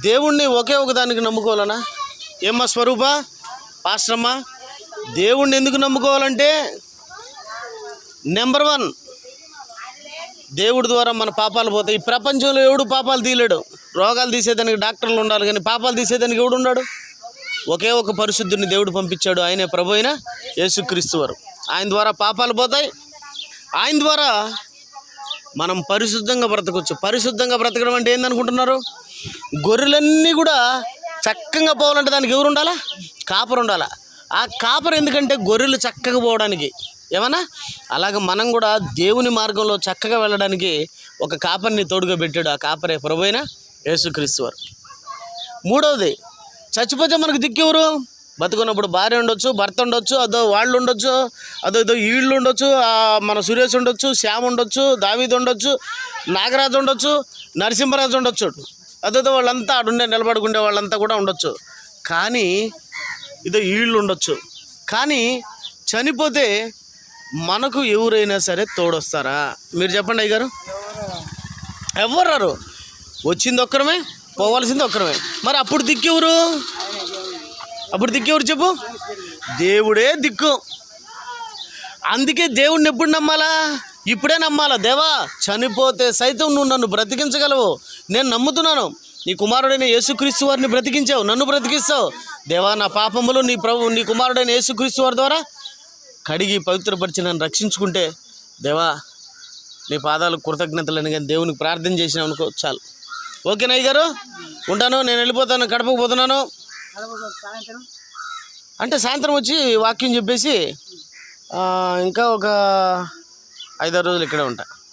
దేవుణ్ణి ఒకే ఒక దానికి నమ్ముకోవాలనా? ఏమ్మా స్వరూప, పాస్టరమ్మ, దేవుణ్ణి ఎందుకు నమ్ముకోవాలంటే నెంబర్ 1, దేవుడి ద్వారా మన పాపాలు పోతాయి. ఈ ప్రపంచంలో ఎవడు పాపాలు తీయలేడు. రోగాలు తీసేదానికి డాక్టర్లు ఉండాలి, కానీ పాపాలు తీసేదానికి ఎవడు ఉన్నాడు? ఒకే ఒక పరిశుద్ధుని దేవుడు పంపించాడు. ఆయనే ప్రభు అయిన యేసుక్రీస్తు వారు. ఆయన ద్వారా పాపాలు పోతాయి. ఆయన ద్వారా మనం పరిశుద్ధంగా బ్రతకొచ్చు. పరిశుద్ధంగా బ్రతకడం అంటే ఏందనుకుంటున్నారు? గొర్రెలన్నీ కూడా చక్కగా పోవాలంటే దానికి ఎవరు ఉండాలా? కాపరు ఉండాలా. ఆ కాపరు ఎందుకంటే గొర్రెలు చక్కగా పోవడానికి. ఏమన్నా అలాగ మనం కూడా దేవుని మార్గంలో చక్కగా వెళ్ళడానికి ఒక కాపరిని తోడుగా పెట్టాడు. ఆ కాపరే ప్రభు అయిన యేసుక్రీస్తు వారు. మూడవది, చచ్చిపోతే మనకు దిక్కెవరు? బతుకున్నప్పుడు భార్య ఉండొచ్చు, భర్త ఉండొచ్చు, అదో వాళ్ళు ఉండొచ్చు, అదో వీళ్ళు ఉండొచ్చు, మన సురేష్ ఉండొచ్చు, శ్యామ్ ఉండొచ్చు, దావీద్ ఉండొచ్చు, నాగరాజు ఉండొచ్చు, నరసింహరాజు ఉండొచ్చు, అదో వాళ్ళంతా ఆడుండే నిలబడుకుండే వాళ్ళంతా కూడా ఉండొచ్చు. కానీ ఇదో వీళ్ళు ఉండొచ్చు. కానీ చనిపోతే మనకు ఎవరైనా సరే తోడొస్తారా? మీరు చెప్పండి అయ్యగారు. ఎవరు రారు. వచ్చింది ఒక్కరమే, పోవాల్సింది ఒక్కరమే. మరి అప్పుడు దిక్కెవరు? అప్పుడు దిక్కెవరు చెప్పు? దేవుడే దిక్కు. అందుకే దేవుడిని ఎప్పుడు నమ్మాలా? ఇప్పుడే నమ్మాలా. దేవా, చనిపోతే సైతం నువ్వు నన్ను బ్రతికించగలవు, నేను నమ్ముతున్నాను. నీ కుమారుడైన యేసుక్రీస్తు వారిని బ్రతికించావు, నన్ను బ్రతికిస్తావు. దేవా, నా పాపములు నీ కుమారుడైన యేసుక్రీస్తు వారి ద్వారా కడిగి పవిత్రపరిచి నన్ను రక్షించుకుంటే, దేవా నీ పాదాలు కృతజ్ఞతలని కానీ దేవునికి ప్రార్థన చేసినావు అనుకో, చాలు. ఓకేనా అయ్య గారు? ఉంటాను, నేను వెళ్ళిపోతాను, కడపకు పోతున్నాను. అంటే సాయంత్రం వచ్చి వాక్యం చెప్పేసి ఇంకా ఒక 5-6 రోజులు ఇక్కడే ఉంటా.